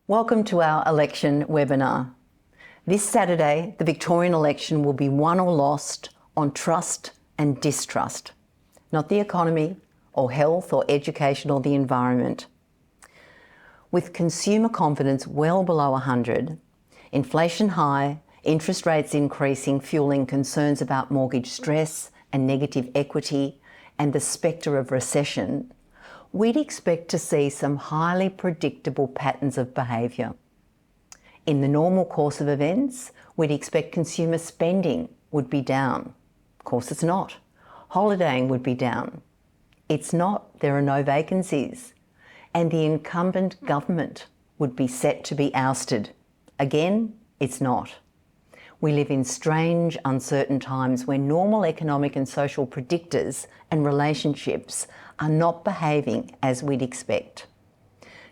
Welcome to our election webinar. This Saturday, the Victorian election will be won or lost on trust and distrust, not the economy or health or education or the environment. With consumer confidence well below 100, inflation high, interest rates increasing, fueling concerns about mortgage stress and negative equity and the spectre of recession, we'd expect to see some highly predictable patterns of behaviour. In the normal course of events, we'd expect consumer spending would be down. Of course it's not. Holidaying would be down. It's not, there are no vacancies. And the incumbent government would be set to be ousted. Again, it's not. We live in strange, uncertain times where normal economic and social predictors and relationships are not behaving as we'd expect.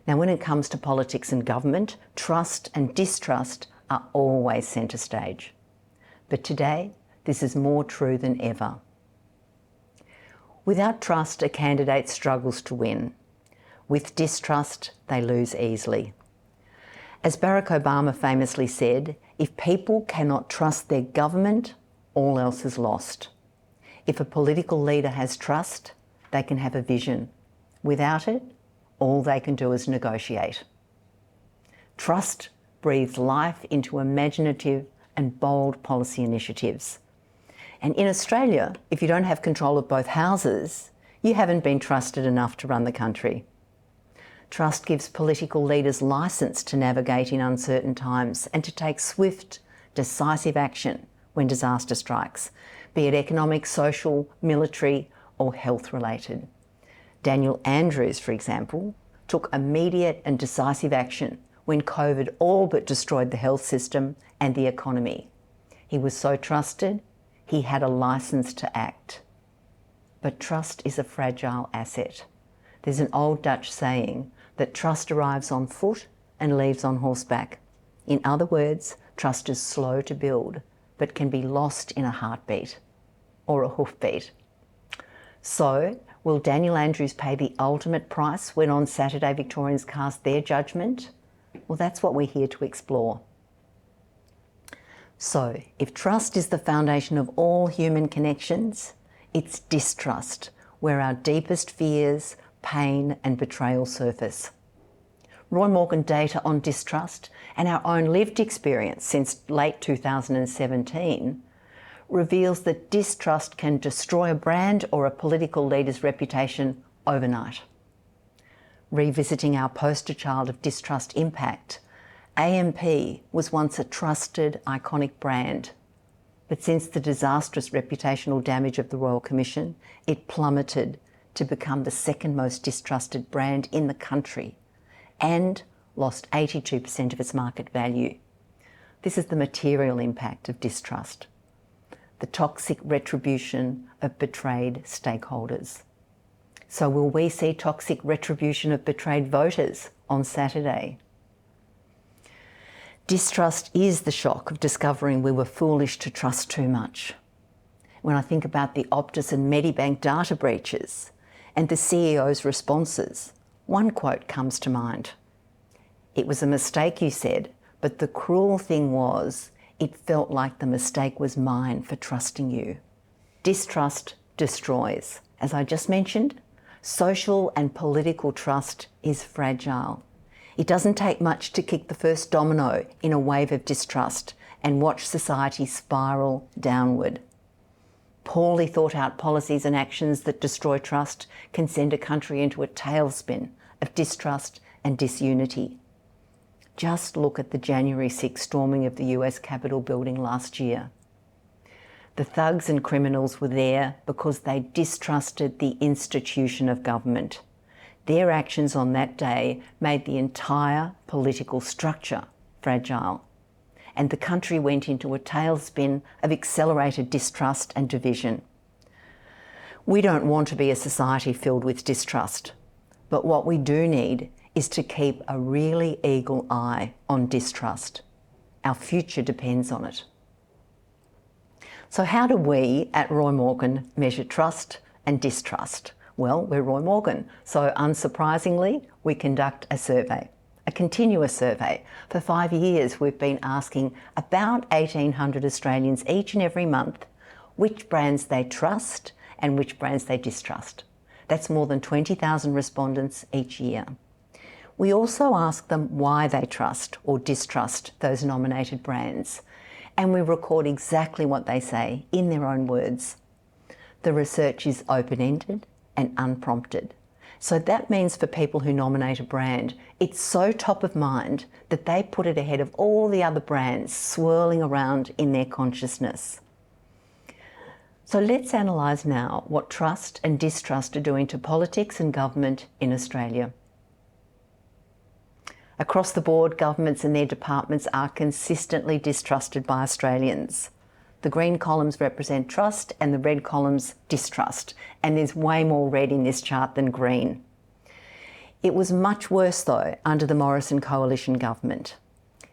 Now, when it comes to politics and government, trust and distrust are always centre stage. But today, this is more true than ever. Without trust, a candidate struggles to win. With distrust, they lose easily. As Barack Obama famously said, if people cannot trust their government, all else is lost. If a political leader has trust, they can have a vision. Without it, all they can do is negotiate. Trust breathes life into imaginative and bold policy initiatives. And in Australia, if you don't have control of both houses, you haven't been trusted enough to run the country. Trust gives political leaders licence to navigate in uncertain times and to take swift, decisive action when disaster strikes, be it economic, social, military or health related. Daniel Andrews, for example, took immediate and decisive action when COVID all but destroyed the health system and the economy. He was so trusted, he had a licence to act. But trust is a fragile asset. There's an old Dutch saying that trust arrives on foot and leaves on horseback. In other words, trust is slow to build, but can be lost in a heartbeat or a hoofbeat. So, will Daniel Andrews pay the ultimate price when on Saturday Victorians cast their judgment? Well, that's what we're here to explore. So, if trust is the foundation of all human connections, it's distrust where our deepest fears, pain and betrayal surface. Roy Morgan data on distrust and our own lived experience since late 2017 reveals that distrust can destroy a brand or a political leader's reputation overnight. Revisiting our poster child of distrust impact, AMP was once a trusted, iconic brand, but since the disastrous reputational damage of the Royal Commission, it plummeted to become the second most distrusted brand in the country and lost 82% of its market value. This is the material impact of distrust, the toxic retribution of betrayed stakeholders. So will we see toxic retribution of betrayed voters on Saturday? Distrust is the shock of discovering we were foolish to trust too much. When I think about the Optus and Medibank data breaches and the CEO's responses, one quote comes to mind. "It was a mistake, you said, but the cruel thing was, it felt like the mistake was mine for trusting you." Distrust destroys. As I just mentioned, social and political trust is fragile. It doesn't take much to kick the first domino in a wave of distrust and watch society spiral downward. Poorly thought out policies and actions that destroy trust can send a country into a tailspin of distrust and disunity. Just look at the January 6th storming of the US Capitol building last year. The thugs and criminals were there because they distrusted the institution of government. Their actions on that day made the entire political structure fragile, and the country went into a tailspin of accelerated distrust and division. We don't want to be a society filled with distrust, but what we do need is to keep a really eagle eye on distrust. Our future depends on it. So how do we at Roy Morgan measure trust and distrust? Well, we're Roy Morgan, so unsurprisingly, we conduct a survey. a continuous survey. For 5 years, we've been asking about 1,800 Australians each and every month which brands they trust and which brands they distrust. That's more than 20,000 respondents each year. We also ask them why they trust or distrust those nominated brands, and we record exactly what they say in their own words. The research is open-ended and unprompted. So that means for people who nominate a brand, it's so top of mind that they put it ahead of all the other brands swirling around in their consciousness. So let's analyse now what trust and distrust are doing to politics and government in Australia. Across the board, governments and their departments are consistently distrusted by Australians. The green columns represent trust and the red columns distrust, and there's way more red in this chart than green. It was much worse though under the Morrison coalition government.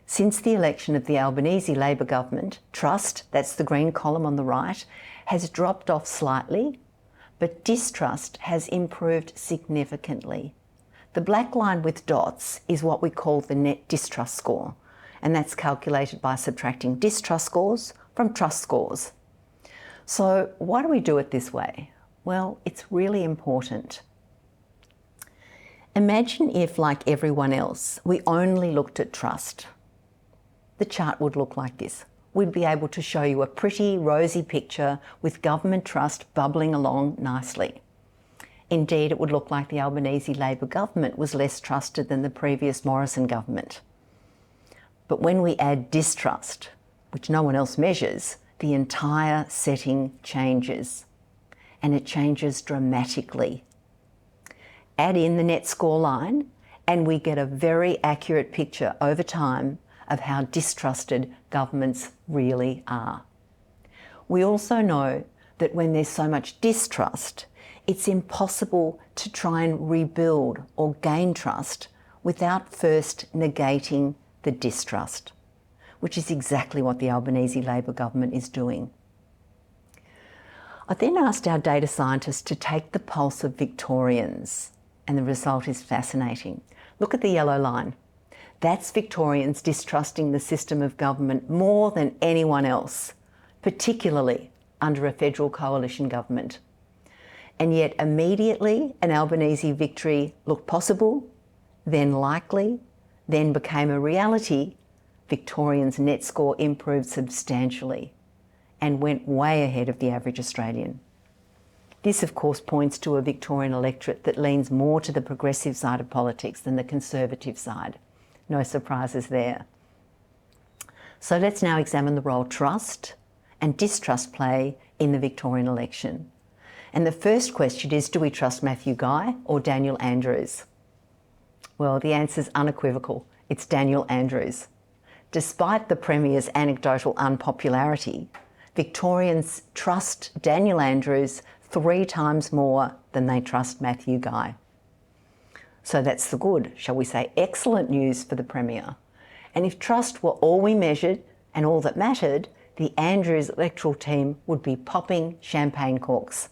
Since the election of the Albanese Labor government, trust, that's the green column on the right, has dropped off slightly, but distrust has improved significantly. The black line with dots is what we call the net distrust score, and that's calculated by subtracting distrust scores from trust scores. So why do we do it this way? Well, it's really important. Imagine if, like everyone else, we only looked at trust. The chart would look like this. We'd be able to show you a pretty rosy picture with government trust bubbling along nicely. Indeed, it would look like the Albanese Labor government was less trusted than the previous Morrison government. But when we add distrust, which no one else measures, the entire setting changes, and it changes dramatically. Add in the net score line, and we get a very accurate picture over time of how distrusted governments really are. We also know that when there's so much distrust, it's impossible to try and rebuild or gain trust without first negating the distrust, which is exactly what the Albanese Labor government is doing. I then asked our data scientists to take the pulse of Victorians, and the result is fascinating. Look at the yellow line. That's Victorians distrusting the system of government more than anyone else, particularly under a federal coalition government. And yet immediately an Albanese victory looked possible, then likely, then became a reality. Victorians' net score improved substantially and went way ahead of the average Australian. This, of course, points to a Victorian electorate that leans more to the progressive side of politics than the conservative side. No surprises there. So let's now examine the role trust and distrust play in the Victorian election. And the first question is, do we trust Matthew Guy or Daniel Andrews? Well, the answer's unequivocal. It's Daniel Andrews. Despite the Premier's anecdotal unpopularity, Victorians trust Daniel Andrews 3 times more than they trust Matthew Guy. So that's the good, shall we say, excellent news for the Premier. And if trust were all we measured and all that mattered, the Andrews electoral team would be popping champagne corks.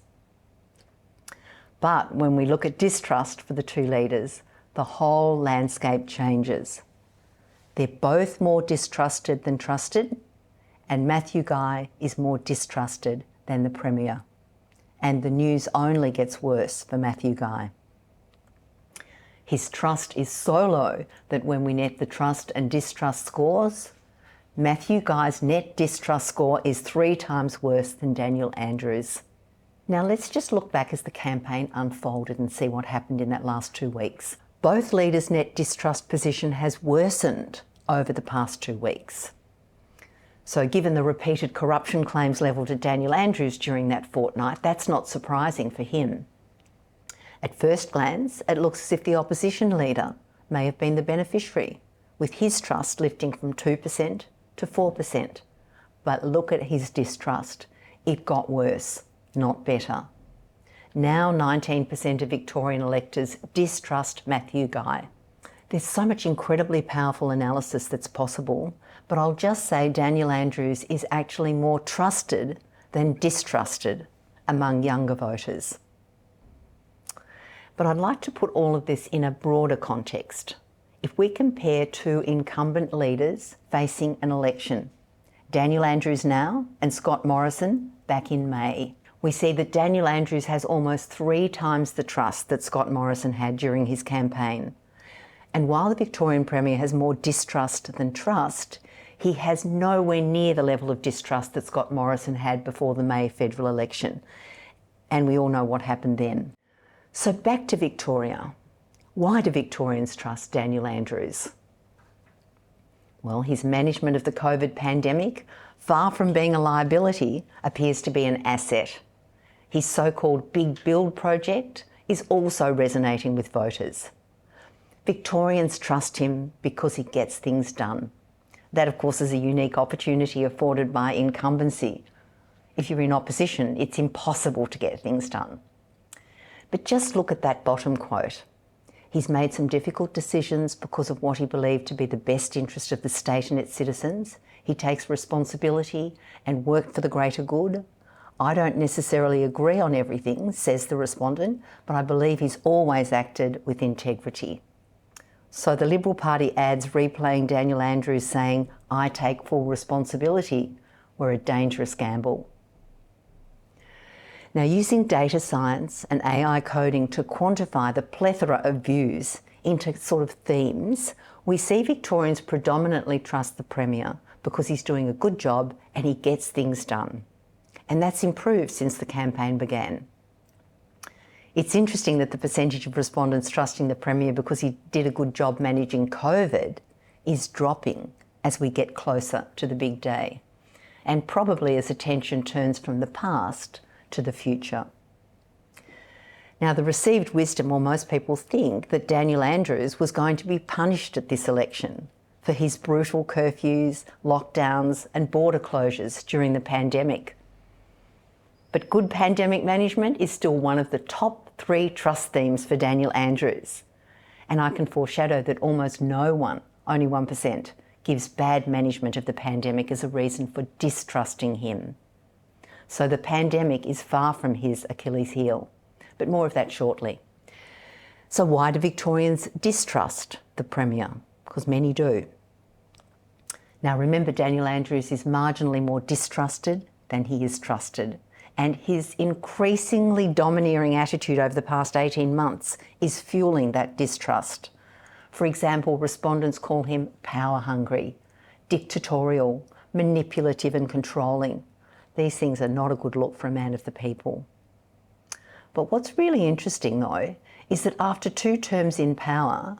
But when we look at distrust for the two leaders, the whole landscape changes. They're both more distrusted than trusted, and Matthew Guy is more distrusted than the Premier. And the news only gets worse for Matthew Guy. His trust is so low that when we net the trust and distrust scores, Matthew Guy's net distrust score is 3 times worse than Daniel Andrews. Now let's just look back as the campaign unfolded and see what happened in that last 2 weeks. Both leaders' net distrust position has worsened over the past 2 weeks. So given the repeated corruption claims levelled at Daniel Andrews during that fortnight, that's not surprising for him. At first glance, it looks as if the opposition leader may have been the beneficiary, with his trust lifting from 2% to 4%. But look at his distrust. It got worse, not better. Now 19% of Victorian electors distrust Matthew Guy. There's so much incredibly powerful analysis that's possible, but I'll just say Daniel Andrews is actually more trusted than distrusted among younger voters. But I'd like to put all of this in a broader context. If we compare two incumbent leaders facing an election, Daniel Andrews now and Scott Morrison back in May, we see that Daniel Andrews has almost 3 times the trust that Scott Morrison had during his campaign. And while the Victorian Premier has more distrust than trust, he has nowhere near the level of distrust that Scott Morrison had before the May federal election. And we all know what happened then. So back to Victoria. Why do Victorians trust Daniel Andrews? Well, his management of the COVID pandemic, far from being a liability, appears to be an asset. His so-called big build project is also resonating with voters. Victorians trust him because he gets things done. That, of course, is a unique opportunity afforded by incumbency. If you're in opposition, it's impossible to get things done. But just look at that bottom quote. He's made some difficult decisions because of what he believed to be the best interest of the state and its citizens. He takes responsibility and worked for the greater good. I don't necessarily agree on everything, says the respondent, but I believe he's always acted with integrity. So the Liberal Party ads replaying Daniel Andrews saying, "I take full responsibility," were a dangerous gamble. Now, using data science and AI coding to quantify the plethora of views into sort of themes, we see Victorians predominantly trust the Premier because he's doing a good job and he gets things done. And that's improved since the campaign began. It's interesting that the percentage of respondents trusting the Premier because he did a good job managing COVID is dropping as we get closer to the big day, and probably as attention turns from the past to the future. Now, the received wisdom, or most people think, that Daniel Andrews was going to be punished at this election for his brutal curfews, lockdowns and border closures during the pandemic. But good pandemic management is still one of the top 3 trust themes for Daniel Andrews. And I can foreshadow that almost no one, only 1%, gives bad management of the pandemic as a reason for distrusting him. So the pandemic is far from his Achilles heel, but more of that shortly. So why do Victorians distrust the Premier? Because many do. Now remember, Daniel Andrews is marginally more distrusted than he is trusted, and his increasingly domineering attitude over the past 18 months is fueling that distrust. For example, respondents call him power hungry, dictatorial, manipulative and controlling. These things are not a good look for a man of the people. But what's really interesting, though, is that after 2 terms in power,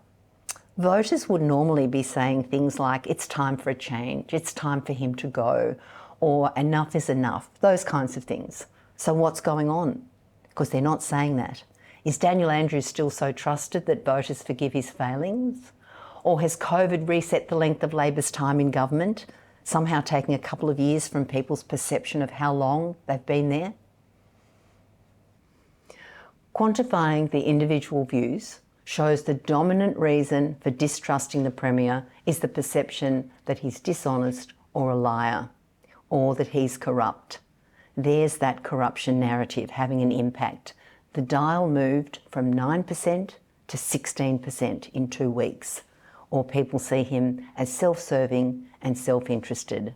voters would normally be saying things like, it's time for a change, it's time for him to go, or enough is enough, those kinds of things. So what's going on? Because they're not saying that. Is Daniel Andrews still so trusted that voters forgive his failings? Or has COVID reset the length of Labor's time in government, somehow taking a couple of years from people's perception of how long they've been there? Quantifying the individual views shows the dominant reason for distrusting the Premier is the perception that he's dishonest or a liar, or that he's corrupt. There's that corruption narrative having an impact. The dial moved from 9% to 16% in 2 weeks, or people see him as self-serving and self-interested.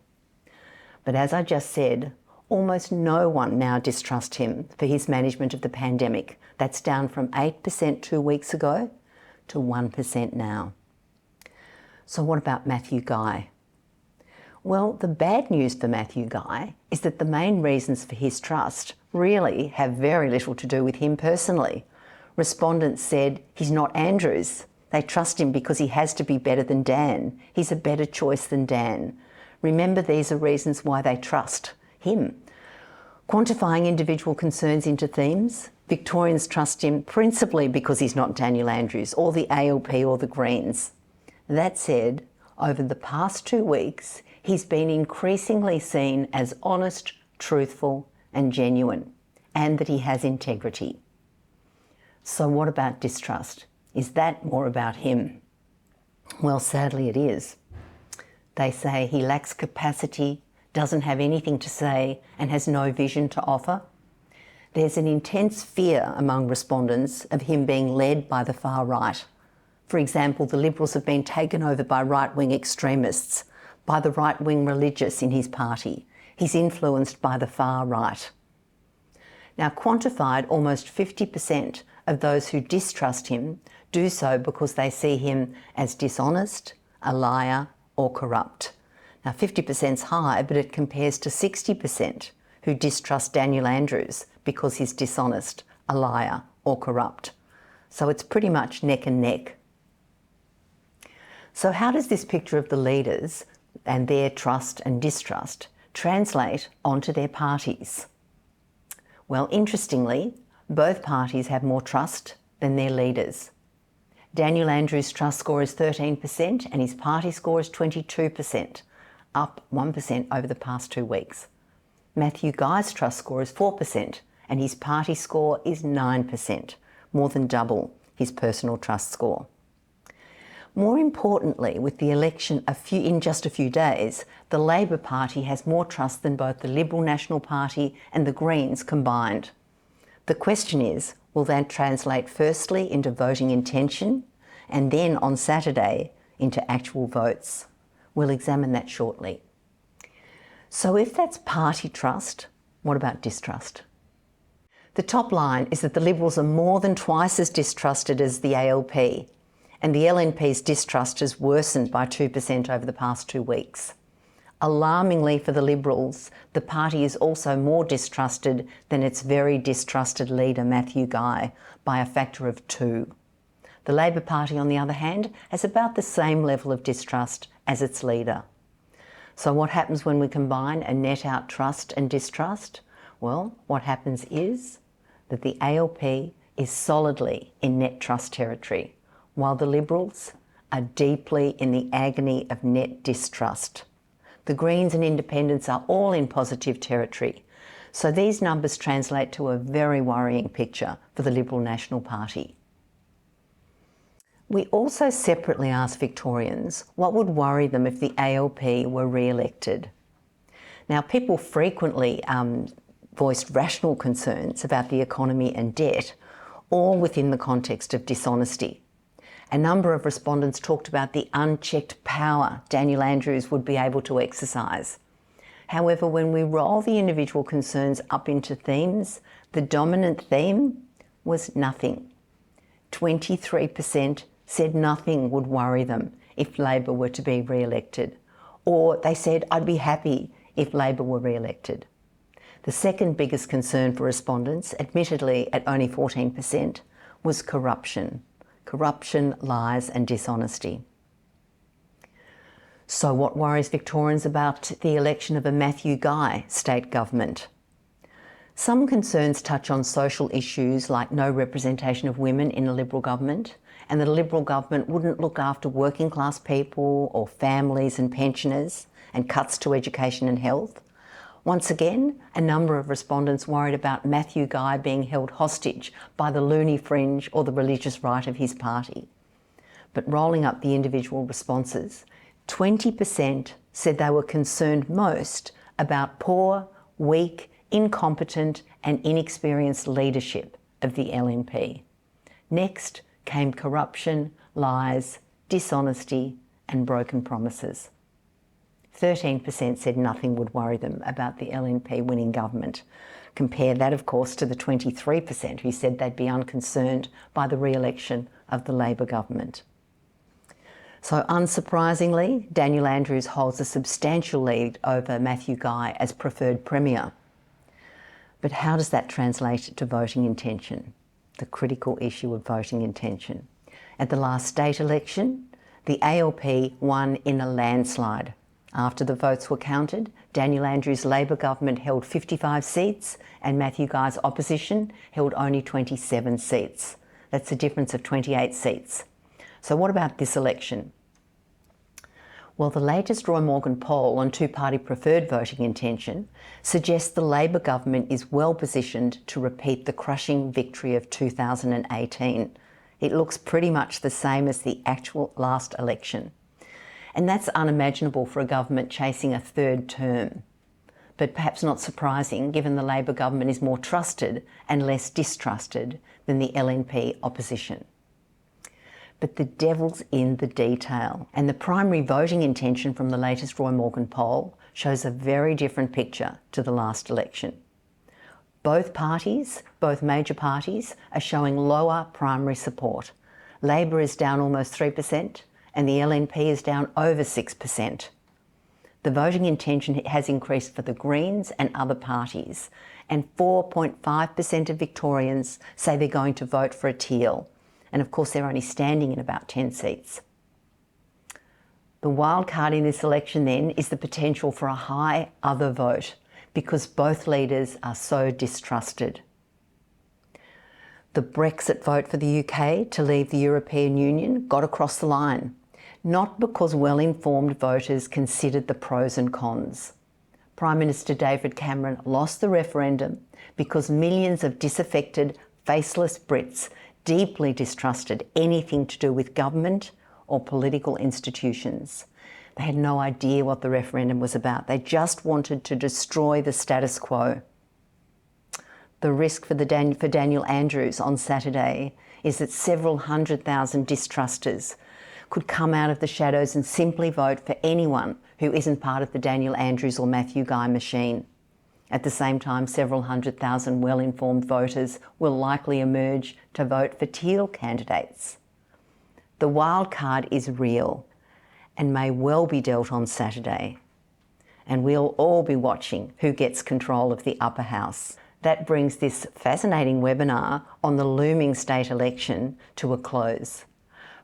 But as I just said, almost no one now distrusts him for his management of the pandemic. That's down from 8% 2 weeks ago to 1% now. So what about Matthew Guy? Well, the bad news for Matthew Guy is that the main reasons for his trust really have very little to do with him personally. Respondents said he's not Andrews. They trust him because he has to be better than Dan. He's a better choice than Dan. Remember, these are reasons why they trust him. Quantifying individual concerns into themes, Victorians trust him principally because he's not Daniel Andrews or the ALP or the Greens. That said, over the past 2 weeks, he's been increasingly seen as honest, truthful and genuine, and that he has integrity. So what about distrust? Is that more about him? Well, sadly it is. They say he lacks capacity, doesn't have anything to say and has no vision to offer. There's an intense fear among respondents of him being led by the far right. For example, the Liberals have been taken over by right-wing extremists, by the right-wing religious in his party. He's influenced by the far right. Now, quantified, almost 50% of those who distrust him do so because they see him as dishonest, a liar, or corrupt. Now, 50% is high, but it compares to 60% who distrust Daniel Andrews because he's dishonest, a liar, or corrupt. So it's pretty much neck and neck. So how does this picture of the leaders and their trust and distrust translate onto their parties? Well, interestingly, both parties have more trust than their leaders. Daniel Andrews' trust score is 13% and his party score is 22%, up 1% over the past 2 weeks. Matthew Guy's trust score is 4% and his party score is 9%, more than double his personal trust score. More importantly, with the election in just a few days, the Labor Party has more trust than both the Liberal National Party and the Greens combined. The question is, will that translate firstly into voting intention and then on Saturday into actual votes? We'll examine that shortly. So if that's party trust, what about distrust? The top line is that the Liberals are more than twice as distrusted as the ALP, and the LNP's distrust has worsened by 2% over the past 2 weeks. Alarmingly for the Liberals, the party is also more distrusted than its very distrusted leader, Matthew Guy, by a factor of 2. The Labor Party, on the other hand, has about the same level of distrust as its leader. So what happens when we combine and net out trust and distrust? Well, what happens is that the ALP is solidly in net trust territory, while the Liberals are deeply in the agony of net distrust. The Greens and Independents are all in positive territory. So these numbers translate to a very worrying picture for the Liberal National Party. We also separately asked Victorians what would worry them if the ALP were re-elected. Now, people frequently voiced rational concerns about the economy and debt, all within the context of dishonesty. A number of respondents talked about the unchecked power Daniel Andrews would be able to exercise. However, when we roll the individual concerns up into themes, the dominant theme was nothing. 23% said nothing would worry them if Labor were to be re-elected, or they said, I'd be happy if Labor were re-elected. The second biggest concern for respondents, admittedly at only 14%, was corruption. Corruption, lies and dishonesty. So what worries Victorians about the election of a Matthew Guy state government? Some concerns touch on social issues like no representation of women in a Liberal government, and that a Liberal government wouldn't look after working class people or families and pensioners, and cuts to education and health. Once again, a number of respondents worried about Matthew Guy being held hostage by the loony fringe or the religious right of his party. But rolling up the individual responses, 20% said they were concerned most about poor, weak, incompetent and inexperienced leadership of the LNP. Next came corruption, lies, dishonesty and broken promises. 13% said nothing would worry them about the LNP winning government. Compare that, of course, to the 23% who said they'd be unconcerned by the re-election of the Labor government. So unsurprisingly, Daniel Andrews holds a substantial lead over Matthew Guy as preferred Premier. But how does that translate to voting intention? The critical issue of voting intention. At the last state election, the ALP won in a landslide. After the votes were counted, Daniel Andrews' Labor government held 55 seats and Matthew Guy's opposition held only 27 seats. That's a difference of 28 seats. So what about this election? Well, the latest Roy Morgan poll on two-party preferred voting intention suggests the Labor government is well positioned to repeat the crushing victory of 2018. It looks pretty much the same as the actual last election. And that's unimaginable for a government chasing a third term. But perhaps not surprising, given the Labor government is more trusted and less distrusted than the LNP opposition. But the devil's in the detail. And the primary voting intention from the latest Roy Morgan poll shows a very different picture to the last election. Both major parties, are showing lower primary support. Labor is down almost 3% and the LNP is down over 6%. The voting intention has increased for the Greens and other parties, and 4.5% of Victorians say they're going to vote for a teal. And of course, they're only standing in about 10 seats. The wild card in this election then is the potential for a high other vote, because both leaders are so distrusted. The Brexit vote for the UK to leave the European Union got across the line, not because well-informed voters considered the pros and cons. Prime Minister David Cameron lost the referendum because millions of disaffected, faceless Brits deeply distrusted anything to do with government or political institutions. They had no idea what the referendum was about. They just wanted to destroy the status quo. The risk for Daniel Andrews on Saturday is that several 100,000 distrusters could come out of the shadows and simply vote for anyone who isn't part of the Daniel Andrews or Matthew Guy machine. At the same time, several 100,000 well-informed voters will likely emerge to vote for teal candidates. The wild card is real and may well be dealt on Saturday. And we'll all be watching who gets control of the upper house. That brings this fascinating webinar on the looming state election to a close.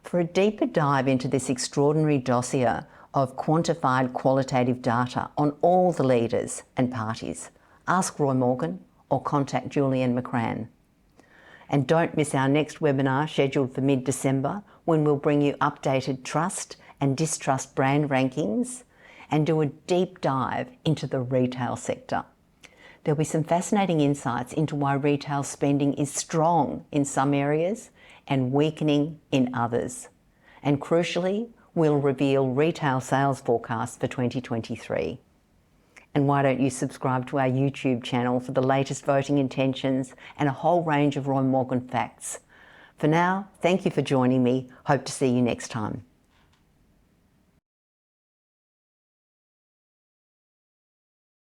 For a deeper dive into this extraordinary dossier of quantified qualitative data on all the leaders and parties, ask Roy Morgan or contact Julian McCrann. And don't miss our next webinar scheduled for mid-December, when we'll bring you updated trust and distrust brand rankings and do a deep dive into the retail sector. There'll be some fascinating insights into why retail spending is strong in some areas and weakening in others. And crucially, we'll reveal retail sales forecasts for 2023. And why don't you subscribe to our YouTube channel for the latest voting intentions and a whole range of Roy Morgan facts. For now, thank you for joining me. Hope to see you next time.